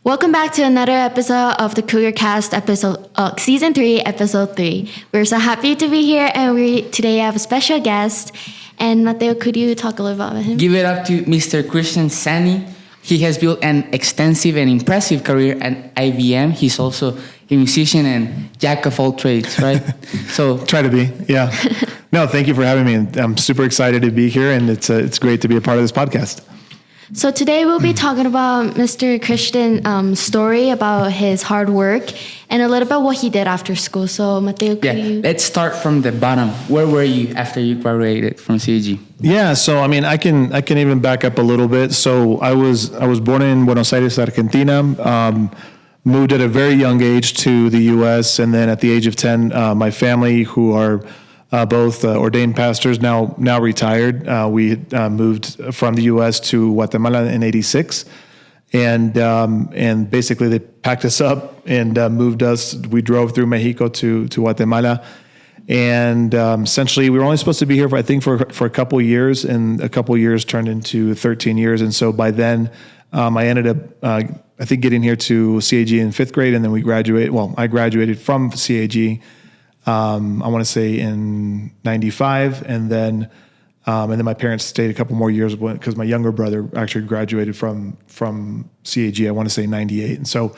Welcome back to another episode of the Cougar Cast, season 3, episode 3. We're so happy to be here, and we today have a special guest. And Mateo, could you talk a little about him? Give it up to Mr. Christian Zani. He has built an extensive and impressive career at IBM. He's also a musician and jack of all trades, right? So try to be, yeah. No, thank you for having me. I'm super excited to be here, and it's great to be a part of this podcast. So today we'll be talking about Mr. Christian's story about his hard work and a little bit what he did after school. So Mateo, could you... Let's start from the bottom. Where were you after you graduated from CAG? Yeah, so I mean, I can even back up a little bit. So I was born in Buenos Aires, Argentina. Moved at a very young age to the U.S. and then at the age of 10, my family, who are both ordained pastors, now retired. We had moved from the U.S. to Guatemala in '86, and basically they packed us up and moved us. We drove through Mexico to Guatemala, and essentially we were only supposed to be here for a couple years, and a couple years turned into 13 years. And so by then, I ended up getting here to CAG in 5th grade, and then we graduated. Well, I graduated from CAG. I want to say in '95, and then my parents stayed a couple more years because my younger brother actually graduated from CAG. I want to say '98, and so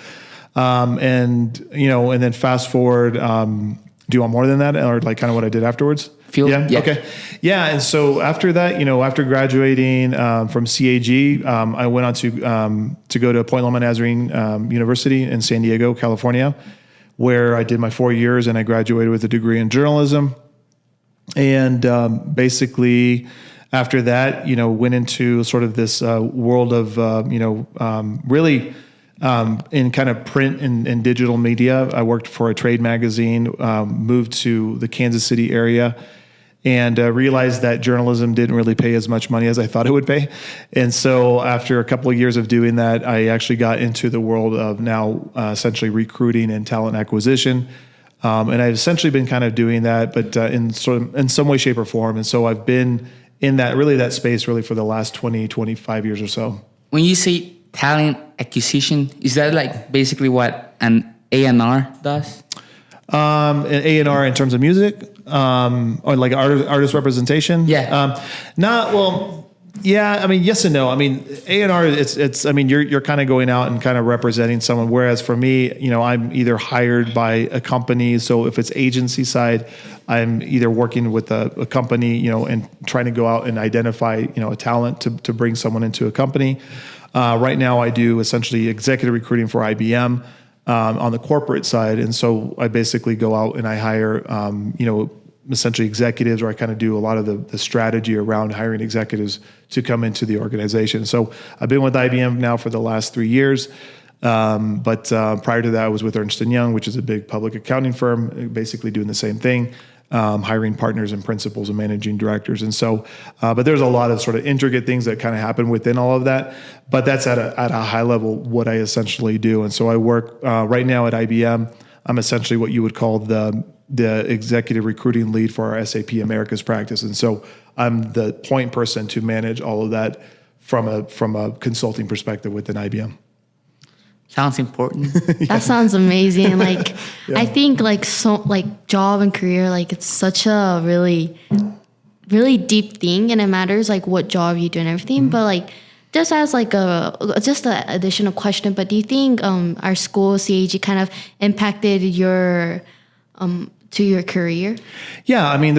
and then fast forward. Do you want more than that, or like kind of what I did afterwards? Yeah. Okay. Yeah. And so after that, after graduating from CAG, I went on to go to Point Loma Nazarene University in San Diego, California, where I did my 4 years and I graduated with a degree in journalism. And basically after that, went into sort of this world of, really in kind of print and digital media. I worked for a trade magazine, moved to the Kansas City area, and realized that journalism didn't really pay as much money as I thought it would pay. And so after a couple of years of doing that, I actually got into the world of now essentially recruiting and talent acquisition. And I've essentially been kind of doing that, but in some way, shape, or form. And so I've been in that space really for the last 25 years or so. When you say talent acquisition, is that like basically what an A&R does? An A&R in terms of music, or like artist representation. Yeah. Yeah. I mean, yes and no. I mean, A&R, it's. I mean, you're kind of going out and kind of representing someone. Whereas for me, I'm either hired by a company. So if it's agency side, I'm either working with a company, and trying to go out and identify, a talent to bring someone into a company. Right now, I do essentially executive recruiting for IBM. On the corporate side. And so I basically go out and I hire, essentially executives, or I kind of do a lot of the strategy around hiring executives to come into the organization. So I've been with IBM now for the last 3 years. But prior to that, I was with Ernst & Young, which is a big public accounting firm, basically doing the same thing. Hiring partners and principals and managing directors. And so, but there's a lot of sort of intricate things that kind of happen within all of that, but that's at a high level what I essentially do. And so I work right now at IBM. I'm essentially what you would call the executive recruiting lead for our SAP Americas practice. And so I'm the point person to manage all of that from a consulting perspective within IBM. Sounds important. Yeah. That sounds amazing. Like, yeah. I think job and career, it's such a really, really deep thing, and it matters what job you do and everything. Mm-hmm. But just as just an additional question, but do you think our school CAG kind of impacted your to your career? Yeah, I mean,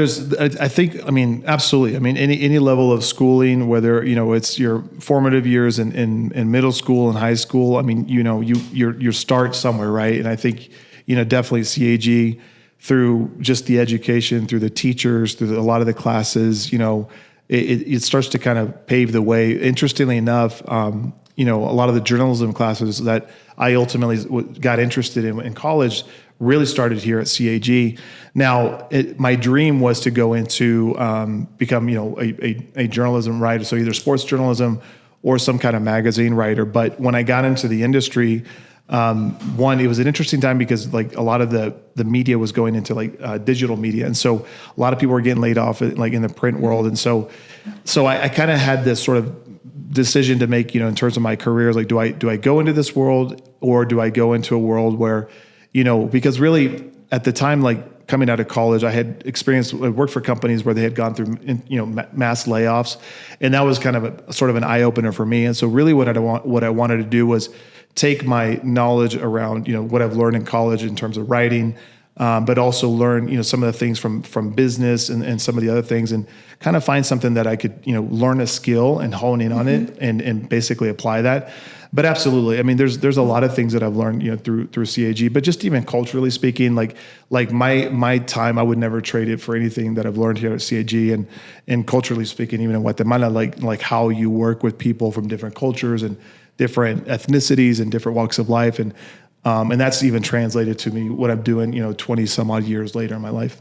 absolutely. I mean, any level of schooling, whether it's your formative years in middle school and high school. I mean, you start somewhere, right? And I think definitely CAG, through just the education, through the teachers, through a lot of the classes, it starts to kind of pave the way. Interestingly enough, a lot of the journalism classes that I ultimately got interested in college really started here at CAG. Now, my dream was to go into become, a journalism writer, so either sports journalism or some kind of magazine writer. But when I got into the industry, it was an interesting time because a lot of the media was going into digital media, and so a lot of people were getting laid off in the print world, and so I kind of had this sort of decision to make, in terms of my career, like, do I go into this world, or do I go into a world where, because really at the time, like coming out of college, I had worked for companies where they had gone through, mass layoffs, and that was kind of a sort of an eye opener for me. And so really what I wanted to do was take my knowledge around, what I've learned in college in terms of writing, but also learn, some of the things from business and some of the other things, and kind of find something that I could, learn a skill and hone in on it and basically apply that. But absolutely, I mean, there's a lot of things that I've learned, through CAG, but just even culturally speaking, like my time, I would never trade it for anything that I've learned here at CAG, and culturally speaking, even in Guatemala, like how you work with people from different cultures and different ethnicities and different walks of life, and that's even translated to me what I'm doing, 20 some odd years later in my life.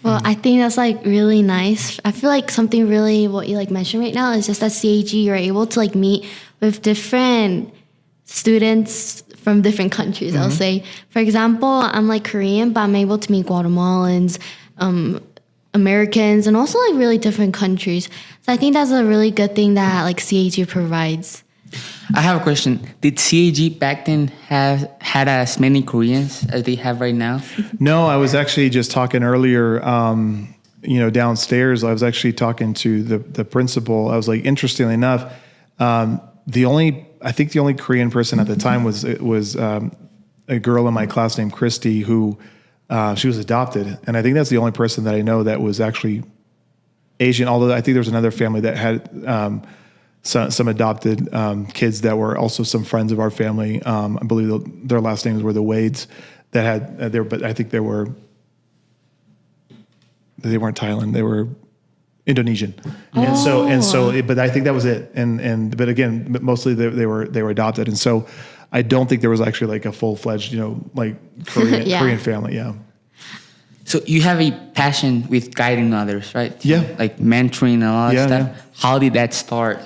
Well, I think that's like really nice. I feel like something really what you like mentioned right now is just that CAG, you're able to like meet with different students from different countries. I'll say, for example, I'm like Korean, but I'm able to meet Guatemalans, Americans, and also like really different countries. So I think that's a really good thing that like CAG provides. I have a question. Did CAG back then had as many Koreans as they have right now? No, I was actually just talking earlier, downstairs. I was actually talking to the principal. I was like, interestingly enough, the only Korean person at the time was a girl in my class named Christy, who she was adopted, and I think that's the only person that I know that was actually Asian. Although I think there was another family that had some adopted kids that were also some friends of our family. I believe their last names were the Wades that had there, but I think they weren't Thailand. They were Indonesian. And so, but I think that was it. But again, mostly they were adopted. And so I don't think there was actually like a full-fledged, like Korean, Korean family. Yeah. So you have a passion with guiding others, right? Yeah. Like mentoring and all that stuff. Yeah. How did that start?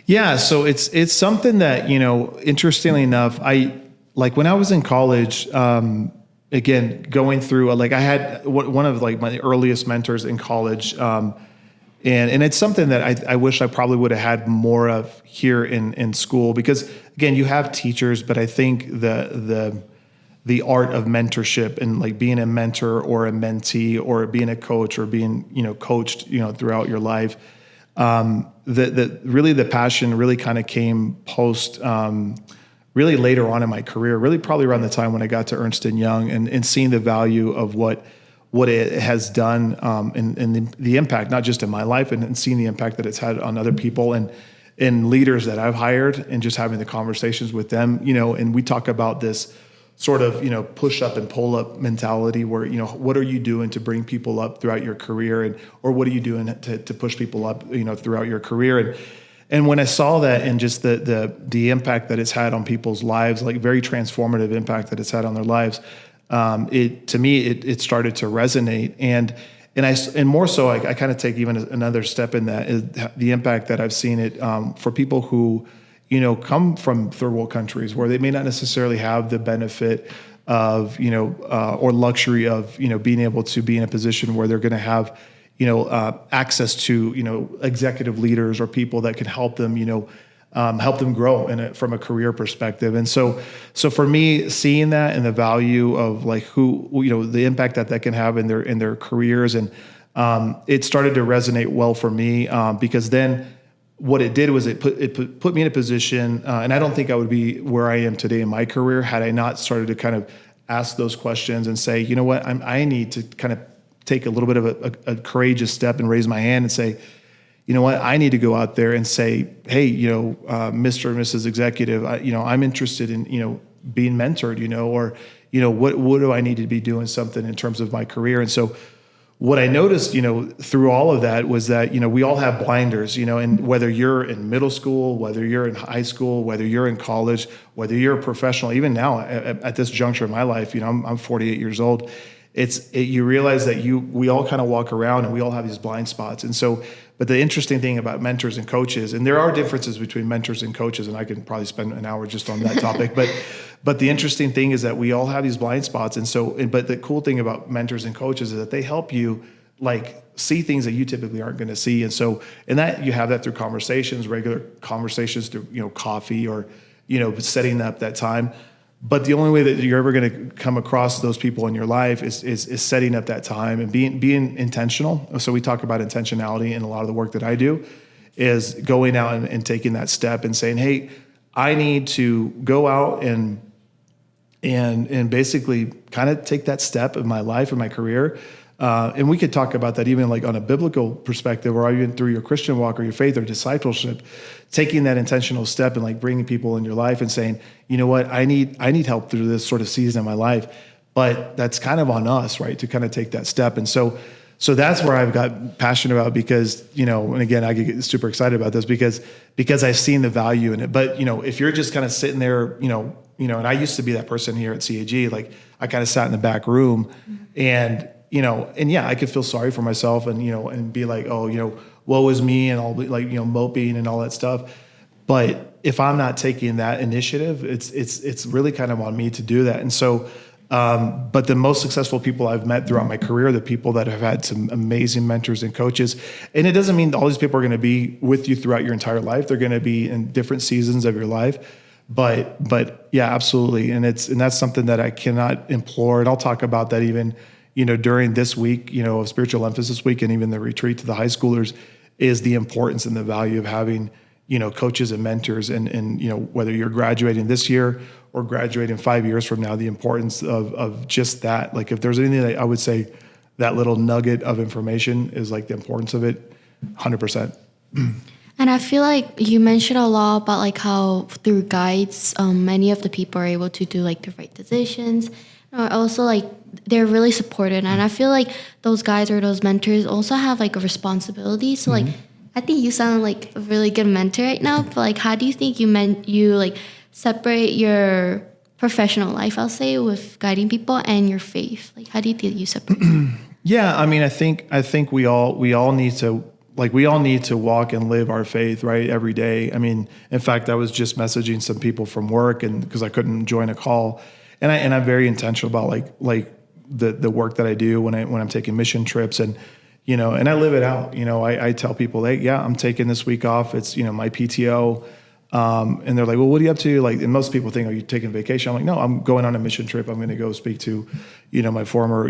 Yeah, so it's something that, interestingly enough, when I was in college, again, going through, like I had one of like my earliest mentors in college, and it's something that I wish I probably would have had more of here in school, because again, you have teachers, but I think the art of mentorship and like being a mentor or a mentee or being a coach or being, coached, throughout your life, the passion really kind of came post, really later on in my career, really probably around the time when I got to Ernst & Young and seeing the value of what it has done, and the impact, not just in my life, and seeing the impact that it's had on other people and leaders that I've hired, and just having the conversations with them, and we talk about this sort of, push up and pull up mentality where, what are you doing to bring people up throughout your career, or what are you doing to push people up, throughout your career. And when I saw that, and just the impact that it's had on people's lives, like very transformative impact that it's had on their lives, to me, it started to resonate. And more so, I kind of take even another step in that, is the impact that I've seen it, for people who, come from third world countries where they may not necessarily have the benefit of, or luxury of, being able to be in a position where they're going to have, access to, executive leaders or people that can help them, help them grow from a career perspective. And so for me, seeing that and the value of like the impact that can have in their careers, and it started to resonate well for me, because then what it did was it put me in a position, and I don't think I would be where I am today in my career had I not started to kind of ask those questions and say, you know what, I need to kind of take a little bit of a courageous step and raise my hand and say, you know what, I need to go out there and say, hey, Mr. and Mrs. Executive, I'm interested in, being mentored, or, what do I need to be doing something in terms of my career? And so what I noticed, through all of that was that, we all have blinders, and whether you're in middle school, whether you're in high school, whether you're in college, whether you're a professional, even now at this juncture of my life, I'm 48 years old. You realize that we all kind of walk around and we all have these blind spots. And so, but the interesting thing about mentors and coaches, and there are differences between mentors and coaches, and I can probably spend an hour just on that topic, but the interesting thing is that we all have these blind spots. And so, but the cool thing about mentors and coaches is that they help you like see things that you typically aren't going to see. And so, and that you have that through conversations, regular conversations through, coffee or, setting up that time. But the only way that you're ever going to come across those people in your life is setting up that time and being intentional. So we talk about intentionality in a lot of the work that I do, is going out and taking that step and saying, hey, I need to go out and basically kind of take that step in my life or my career. And we could talk about that even like on a biblical perspective, or even through your Christian walk or your faith or discipleship, taking that intentional step and like bringing people in your life and saying, you know what, I need help through this sort of season of my life, but that's kind of on us, right? To kind of take that step. And so that's where I've got passionate about, because, and again, I get super excited about this because I've seen the value in it. But, if you're just kind of sitting there, and I used to be that person here at CAG, like I kind of sat in the back room and yeah, I could feel sorry for myself and, and be like, oh, woe is me, and all like, moping and all that stuff. But if I'm not taking that initiative, it's really kind of on me to do that. And so, but the most successful people I've met throughout my career, the people that have had some amazing mentors and coaches, and it doesn't mean all these people are going to be with you throughout your entire life. They're going to be in different seasons of your life. But yeah, absolutely. And that's something that I cannot implore. And I'll talk about that even, during this week, of Spiritual Emphasis Week, and even the retreat to the high schoolers, is the importance and the value of having, coaches and mentors, and whether you're graduating this year or graduating 5 years from now, the importance of just that. Like if there's anything that I would say, that little nugget of information is like the importance of it, 100%. And I feel like you mentioned a lot about like how through guides, many of the people are able to do like the right decisions. Also, like they're really supported, and I feel like those guys or those mentors also have like a responsibility. So like, I think you sound like a really good mentor right now. But like, how do you think you like separate your professional life, I'll say, with guiding people and your faith? Like, how do you think you separate? Yeah, I mean, I think we all need to. Like we all need to walk and live our faith, right, every day. I mean, in fact, I was just messaging some people from work, and because I couldn't join a call, and I'm very intentional about like the work that I do when I'm taking mission trips, and and I live it out. I tell people, hey, yeah, I'm taking this week off. It's my PTO, and they're like, well, what are you up to? Like, and most people think, are you taking vacation? I'm like, no, I'm going on a mission trip. I'm going to go speak to, my former,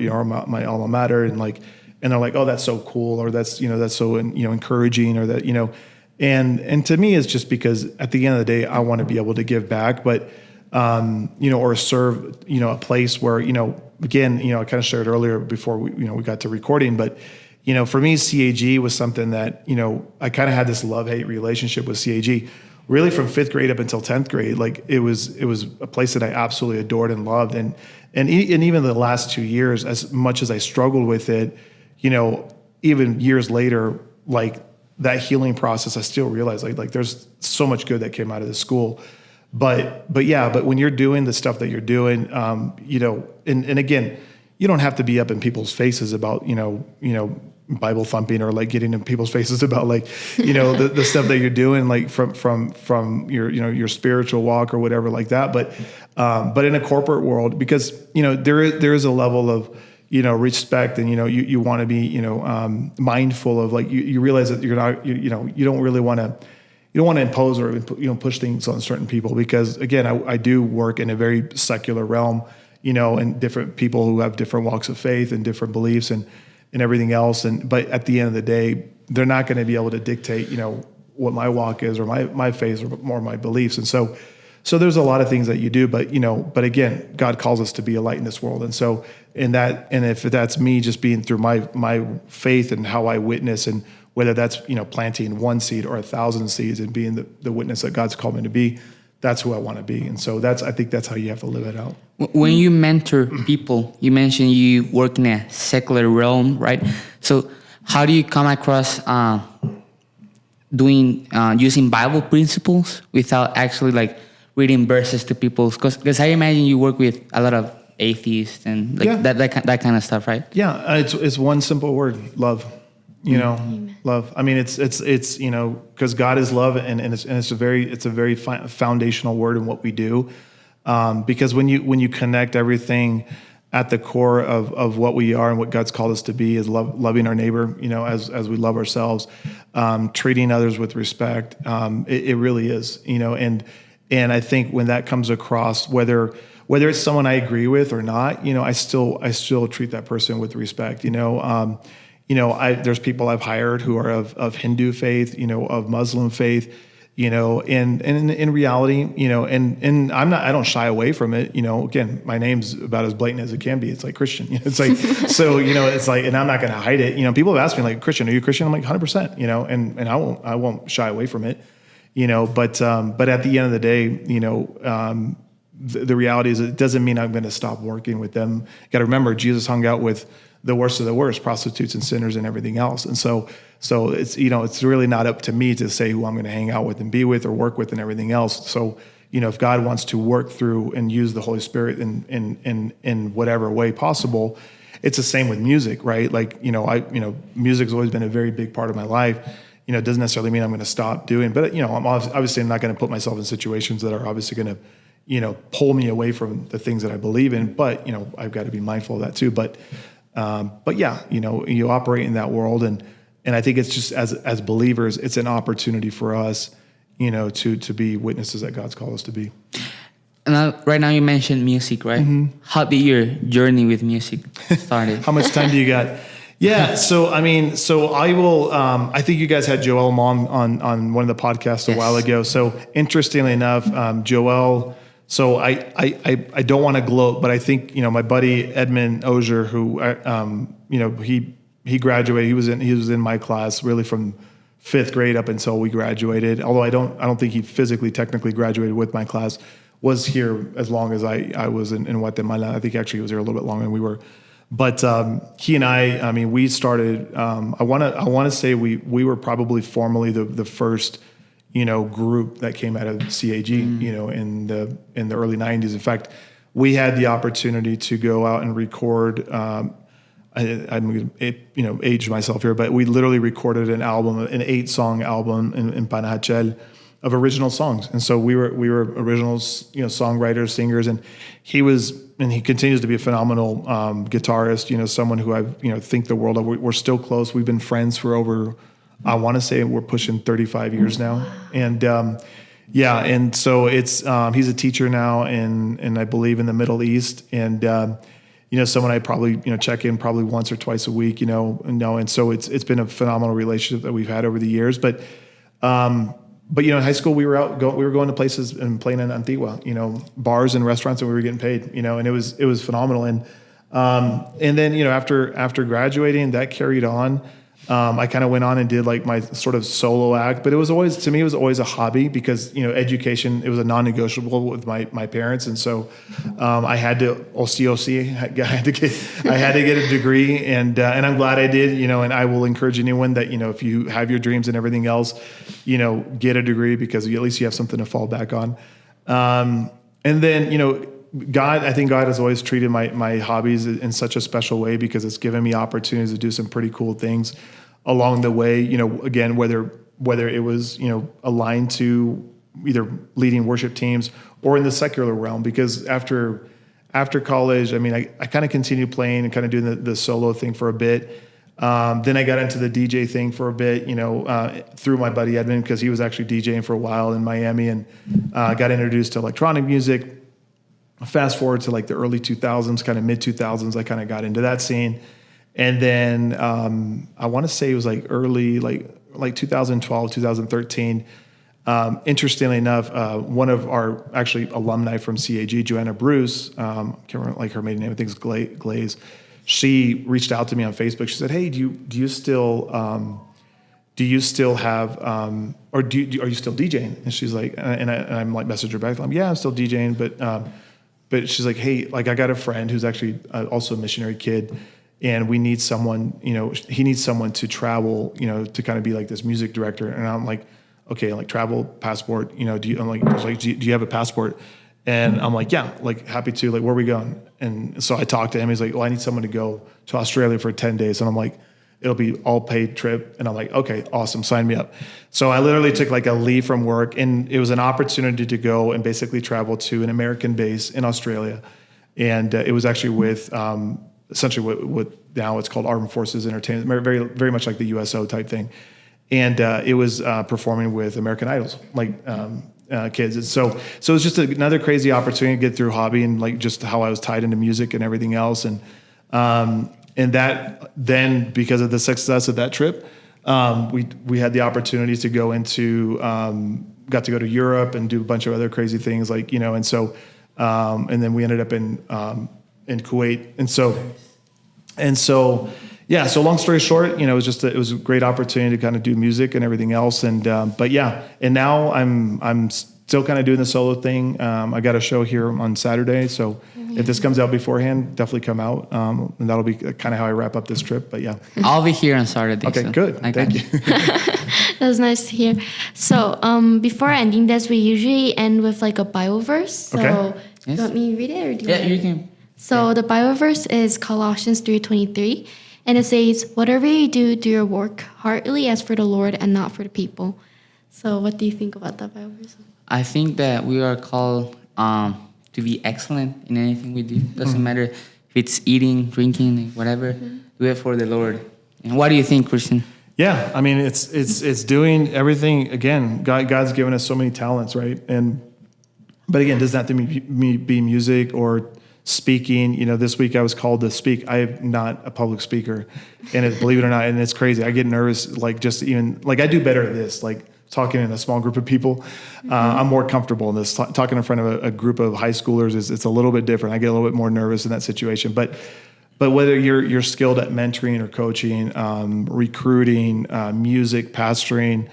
my alma mater, and like. And they're like, oh, that's so cool, or that's so encouraging, or that and to me, it's just because at the end of the day, I want to be able to give back, but or serve a place where again I kind of shared earlier before we got to recording, but for me, CAG was something that I kind of had this love-hate relationship with CAG, really from 5th grade up until 10th grade. Like it was a place that I absolutely adored and loved, and even the last 2 years, as much as I struggled with it. Even years later, like that healing process, I still realize like there's so much good that came out of the school. But when you're doing the stuff that you're doing, and again, you don't have to be up in people's faces about, Bible thumping, or like getting in people's faces about like, the stuff that you're doing, like from your, your spiritual walk or whatever like that. But in a corporate world, because, there is a level of, respect, and you want to be mindful of, like, you realize that you're not you don't really want to impose or push things on certain people, because again, I do work in a very secular realm, and different people who have different walks of faith and different beliefs and everything else, but at the end of the day, they're not going to be able to dictate what my walk is, or my faith, or more my beliefs. And so there's a lot of things that you do, but again, God calls us to be a light in this world. And so and if that's me just being through my faith and how I witness, and whether that's, planting 1 seed or 1,000 seeds and being the witness that God's called me to be, that's who I want to be. And so I think that's how you have to live it out. When you mentor people, you mentioned you work in a secular realm, right? So how do you come across using Bible principles without actually like reading verses to people? Because I imagine you work with a lot of atheists and like that kind of stuff, right? Yeah, it's one simple word: love. Love. I mean, it's because God is love, and it's a very foundational word in what we do. Because when you connect everything, at the core of what we are and what God's called us to be is loving our neighbor, as we love ourselves, treating others with respect. It really is, and I think when that comes across, whether it's someone I agree with or not, I still treat that person with respect. There's people I've hired who are of Hindu faith, of Muslim faith, and in reality, and I don't shy away from it. Again, my name's about as blatant as it can be. It's like Christian. It's like, so, it's like, and I'm not going to hide it. People have asked me like, Christian, are you Christian? I'm like 100%, and I won't shy away from it, but at the end of the day, the reality is it doesn't mean I'm going to stop working with them. You got to remember, Jesus hung out with the worst of the worst, prostitutes and sinners and everything else. And so it's, it's really not up to me to say who I'm going to hang out with and be with or work with and everything else. So, if God wants to work through and use the Holy Spirit in whatever way possible, it's the same with music, right? Like, music's always been a very big part of my life. It doesn't necessarily mean I'm going to stop doing, but I'm obviously not going to put myself in situations that are obviously going to, pull me away from the things that I believe in. But, I've got to be mindful of that too. But yeah, you operate in that world, and I think it's just as believers, it's an opportunity for us, to be witnesses that God's called us to be. And right now you mentioned music, right? Mm-hmm. How did your journey with music started? How much time do you got? Yeah, so I will. I think you guys had Joel Mom on one of the podcasts a while ago. So interestingly enough, Joel. So I don't want to gloat, but I think my buddy Edmund Ozier, who he graduated. He was in my class really from 5th grade up until we graduated. Although I don't think he physically technically graduated with my class. Was here as long as I was in Guatemala. I think actually he was here a little bit longer than we were. But he and I mean, we started. I want to say we were probably formally the first group that came out of CAG, in the early 90s. In fact, we had the opportunity to go out and record. I'm going to age myself here, but we literally recorded an 8-song album in Panajachel of original songs. And so we were original, songwriters, singers, and he continues to be a phenomenal guitarist, someone who I think the world of. We're still close. We've been friends for over, I want to say we're pushing 35 years now. And and so it's he's a teacher now and I believe in the Middle East, and someone I probably check in probably once or twice a week, and so it's been a phenomenal relationship that we've had over the years. But in high school we were going to places and playing in Antigua, bars and restaurants, and we were getting paid, and it was phenomenal. And then after graduating, that carried on. I kind of went on and did like my sort of solo act, but it was always a hobby because, education, it was a non-negotiable with my parents. And so, I had to, I had to get a degree, and I'm glad I did, and I will encourage anyone that, if you have your dreams and everything else, get a degree, because at least you have something to fall back on. And then, I think God has always treated my hobbies in such a special way, because it's given me opportunities to do some pretty cool things along the way. Again, whether it was, aligned to either leading worship teams or in the secular realm, because after college, I mean, I kind of continued playing and kind of doing the solo thing for a bit. Then I got into the DJ thing for a bit, through my buddy Edmund, because he was actually DJing for a while in Miami, and got introduced to electronic music. Fast forward to like the early 2000s, kind of mid 2000s, I kind of got into that scene. And then I want to say it was like early, like 2012, 2013. Interestingly enough, one of our actually alumni from CAG, Joanna Bruce, can't remember like her maiden name, I think it's Glaze. She reached out to me on Facebook. She said, "Hey, do you still have, or are you still DJing?" And she's like, and I'm like, message her back. I'm, yeah, I'm still DJing, but she's like, "Hey, like I got a friend who's actually also a missionary kid, and we need someone, he needs someone to travel, to kind of be like this music director." And I'm like, "Okay, like travel passport, do you have a passport?" And I'm like, "Yeah, like happy to, like, where are we going?" And so I talked to him. He's like, "Well, I need someone to go to Australia for 10 days. And I'm like, "It'll be all paid trip." And I'm like, "Okay, awesome. Sign me up." So I literally took like a leave from work, and it was an opportunity to go and basically travel to an American base in Australia, and it was actually with essentially what now it's called Armed Forces Entertainment, very very much like the USO type thing, and it was performing with American Idols, like kids. And so it was just another crazy opportunity to get through hobby and like just how I was tied into music and everything else, and that then because of the success of that trip, we had the opportunity to go into got to go to Europe and do a bunch of other crazy things, like, you know, and so and then we ended up in Kuwait, and so yeah. So long story short, you know, it was a great opportunity to kind of do music and everything else, and but yeah, and now I'm still kind of doing the solo thing. I got a show here on Saturday, so if this comes out beforehand, definitely come out, and that'll be kind of how I wrap up this trip. But yeah, I'll be here on Saturday. okay, so good, thank you. That's nice to hear. So, before ending this, we usually end with like a Bible verse. So, Okay. you want me to read it, or do you? Yeah, want you it? can. So the Bible verse is Colossians 3:23, and it says, "Whatever you do, do your work heartily as for the Lord and not for the people." So, what do you think about that Bible verse? I think that we are called to be excellent in anything we do. Doesn't matter if it's eating, drinking, whatever. Do it for the Lord. And what do you think, Christian? Yeah, I mean, it's doing everything. Again, God's given us so many talents, right? But again, doesn't have to be music or speaking. You know, this week I was called to speak. I am not a public speaker, and believe it or not, and it's crazy. I get nervous, like just even like I do better at this, like talking in a small group of people. I'm more comfortable in this. Talking in front of a group of high schoolers it's a little bit different. I get a little bit more nervous in that situation, but whether you're skilled at mentoring or coaching, recruiting, music, pastoring,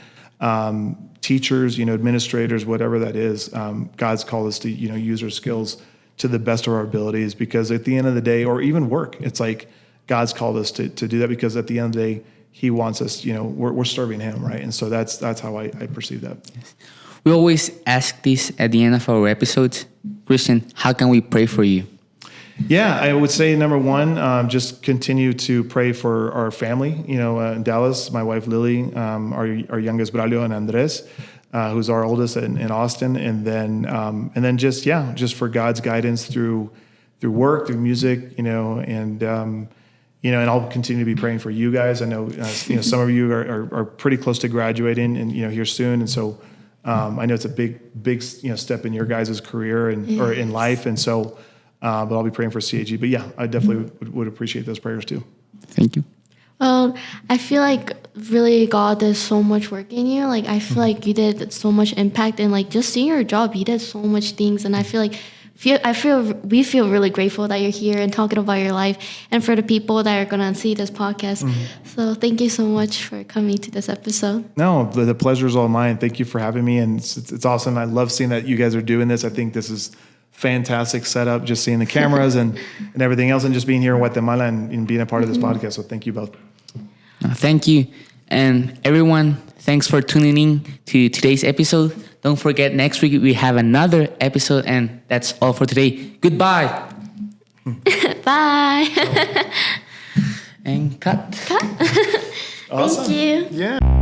teachers, you know, administrators, whatever that is, God's called us to, you know, use our skills to the best of our abilities, because at the end of the day, or even work, it's like God's called us to do that, because at the end of the day, He wants us, you know, we're serving Him, right? And so that's how I perceive that. We always ask this at the end of our episodes. Christian, how can we pray for you? Yeah, I would say number one, just continue to pray for our family. You know, in Dallas, my wife Lily, our youngest Braulio and Andres, who's our oldest in Austin, and then just for God's guidance through work, through music, you know, and I'll continue to be praying for you guys. I know, you know, some of you are pretty close to graduating, and you know, here soon, and so I know it's a big you know step in your guys' career or in life, and so. But I'll be praying for CAG. But yeah, I definitely would appreciate those prayers too. Thank you. Well, I feel like really God does so much work in you. Like I feel like you did so much impact, and like just seeing your job, you did so much things, and I feel like we feel really grateful that you're here and talking about your life, and for the people that are gonna see this podcast. So thank you so much for coming to this episode. No, the pleasure is all mine. Thank you for having me, and it's awesome. I love seeing that you guys are doing this. I think this is fantastic setup, just seeing the cameras and everything else, and just being here in Guatemala and being a part of this podcast. So thank you both. Thank you. And everyone, thanks for tuning in to today's episode. Don't forget, next week we have another episode, and that's all for today. Goodbye. Bye. And cut. Awesome. Thank you. Yeah.